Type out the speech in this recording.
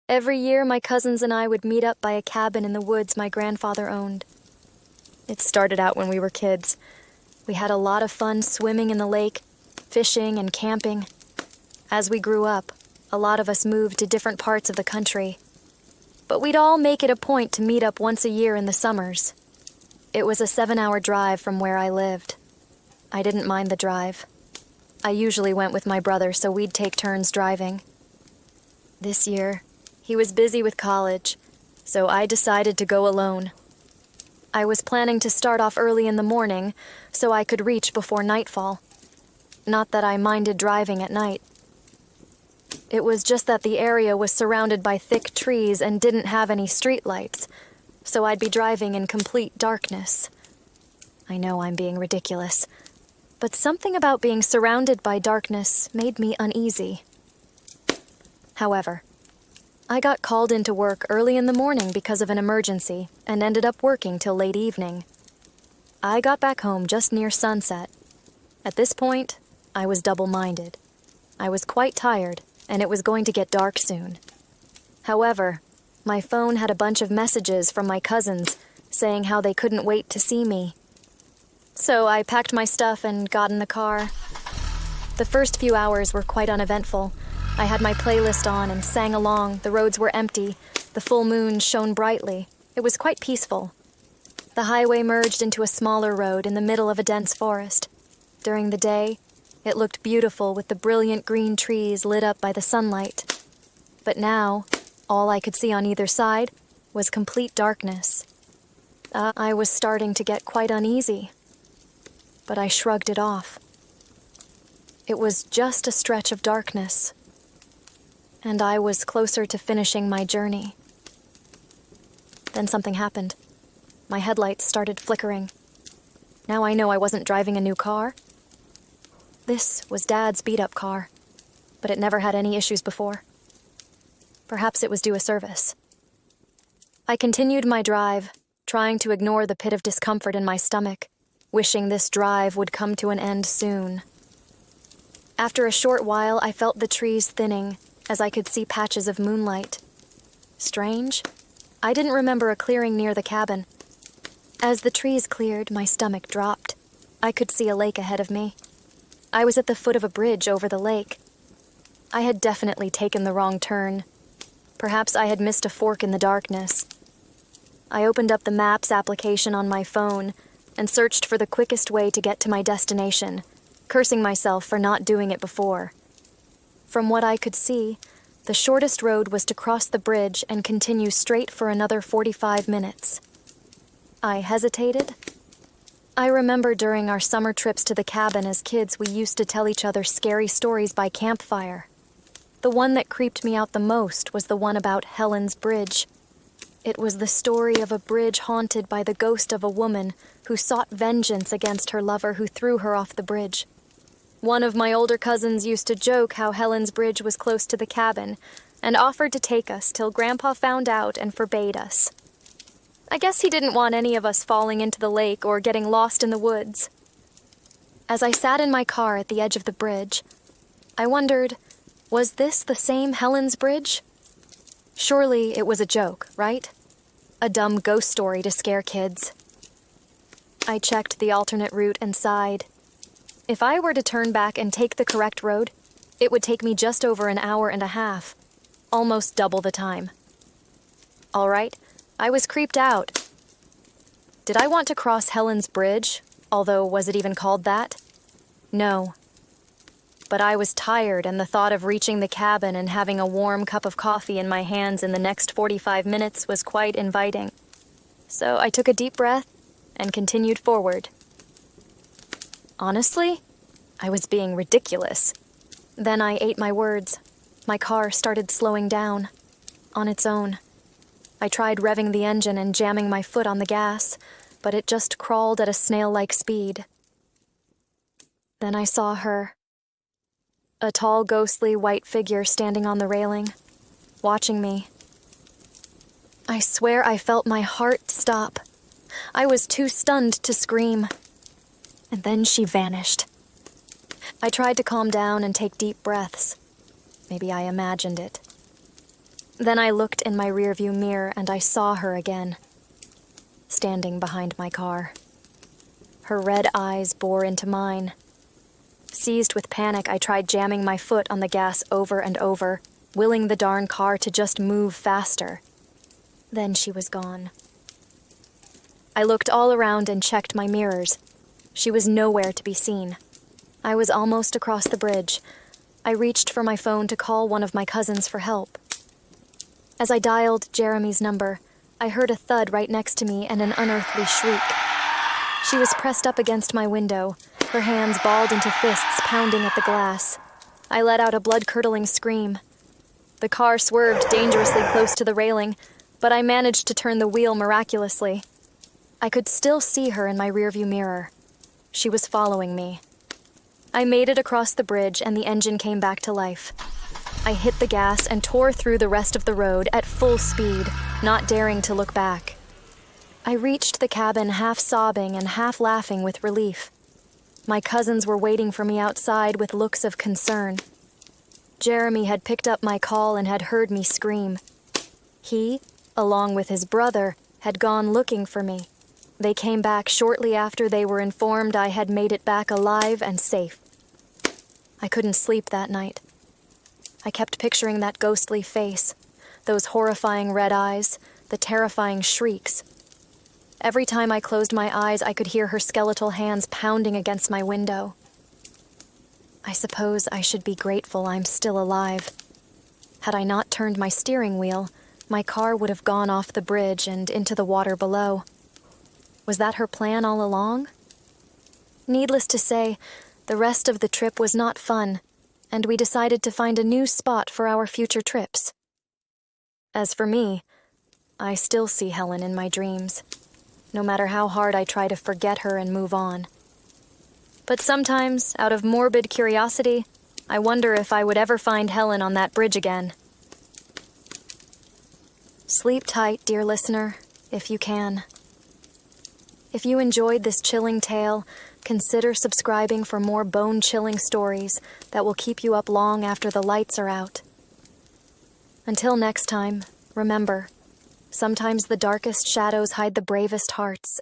Every year, my cousins and I would meet up by a cabin in the woods my grandfather owned. It started out when we were kids. We had a lot of fun swimming in the lake, fishing and camping. As we grew up, a lot of us moved to different parts of the country. But we'd all make it a point to meet up once a year in the summers. It was a 7-hour drive from where I lived. I didn't mind the drive. I usually went with my brother, so we'd take turns driving. This year, he was busy with college, so I decided to go alone. I was planning to start off early in the morning, so I could reach before nightfall. Not that I minded driving at night. It was just that the area was surrounded by thick trees and didn't have any streetlights, so I'd be driving in complete darkness. I know I'm being ridiculous, but something about being surrounded by darkness made me uneasy. However, I got called into work early in the morning because of an emergency and ended up working till late evening. I got back home just near sunset. At this point, I was double-minded. I was quite tired, and it was going to get dark soon. However, my phone had a bunch of messages from my cousins saying how they couldn't wait to see me. So I packed my stuff and got in the car. The first few hours were quite uneventful. I had my playlist on and sang along. The roads were empty. The full moon shone brightly. It was quite peaceful. The highway merged into a smaller road in the middle of a dense forest. During the day, it looked beautiful with the brilliant green trees lit up by the sunlight. But now, all I could see on either side was complete darkness. I was starting to get quite uneasy, but I shrugged it off. It was just a stretch of darkness, and I was closer to finishing my journey. Then something happened. My headlights started flickering. Now I know I wasn't driving a new car. This was Dad's beat-up car, but it never had any issues before. Perhaps it was due a service. I continued my drive, trying to ignore the pit of discomfort in my stomach, wishing this drive would come to an end soon. After a short while, I felt the trees thinning, as I could see patches of moonlight. Strange, I didn't remember a clearing near the cabin. As the trees cleared, my stomach dropped. I could see a lake ahead of me. I was at the foot of a bridge over the lake. I had definitely taken the wrong turn. Perhaps I had missed a fork in the darkness. I opened up the Maps application on my phone and searched for the quickest way to get to my destination, cursing myself for not doing it before. From what I could see, the shortest road was to cross the bridge and continue straight for another 45 minutes. I hesitated. I remember during our summer trips to the cabin as kids, we used to tell each other scary stories by campfire. The one that creeped me out the most was the one about Helen's Bridge. It was the story of a bridge haunted by the ghost of a woman who sought vengeance against her lover who threw her off the bridge. One of my older cousins used to joke how Helen's Bridge was close to the cabin and offered to take us till Grandpa found out and forbade us. I guess he didn't want any of us falling into the lake or getting lost in the woods. As I sat in my car at the edge of the bridge, I wondered, was this the same Helen's Bridge? Surely it was a joke, right? A dumb ghost story to scare kids. I checked the alternate route and sighed. If I were to turn back and take the correct road, it would take me just over an hour and a half, almost double the time. All right, I was creeped out. Did I want to cross Helen's Bridge, although was it even called that? No. But I was tired, and the thought of reaching the cabin and having a warm cup of coffee in my hands in the next 45 minutes was quite inviting. So I took a deep breath and continued forward. Honestly, I was being ridiculous. Then I ate my words. My car started slowing down, on its own. I tried revving the engine and jamming my foot on the gas, but it just crawled at a snail-like speed. Then I saw her. A tall, ghostly white figure standing on the railing, watching me. I swear I felt my heart stop. I was too stunned to scream. And then she vanished. I tried to calm down and take deep breaths. Maybe I imagined it. Then I looked in my rearview mirror and I saw her again, standing behind my car. Her red eyes bore into mine. Seized with panic, I tried jamming my foot on the gas over and over, willing the darn car to just move faster. Then she was gone. I looked all around and checked my mirrors. She was nowhere to be seen. I was almost across the bridge. I reached for my phone to call one of my cousins for help. As I dialed Jeremy's number, I heard a thud right next to me and an unearthly shriek. She was pressed up against my window, her hands balled into fists pounding at the glass. I let out a blood-curdling scream. The car swerved dangerously close to the railing, but I managed to turn the wheel miraculously. I could still see her in my rearview mirror. She was following me. I made it across the bridge and the engine came back to life. I hit the gas and tore through the rest of the road at full speed, not daring to look back. I reached the cabin half sobbing and half laughing with relief. My cousins were waiting for me outside with looks of concern. Jeremy had picked up my call and had heard me scream. He, along with his brother, had gone looking for me. They came back shortly after they were informed I had made it back alive and safe. I couldn't sleep that night. I kept picturing that ghostly face, those horrifying red eyes, the terrifying shrieks. Every time I closed my eyes, I could hear her skeletal hands pounding against my window. I suppose I should be grateful I'm still alive. Had I not turned my steering wheel, my car would have gone off the bridge and into the water below. Was that her plan all along? Needless to say, the rest of the trip was not fun, and we decided to find a new spot for our future trips. As for me, I still see Helen in my dreams, no matter how hard I try to forget her and move on. But sometimes, out of morbid curiosity, I wonder if I would ever find Helen on that bridge again. Sleep tight, dear listener, if you can. If you enjoyed this chilling tale, consider subscribing for more bone-chilling stories that will keep you up long after the lights are out. Until next time, remember, sometimes the darkest shadows hide the bravest hearts,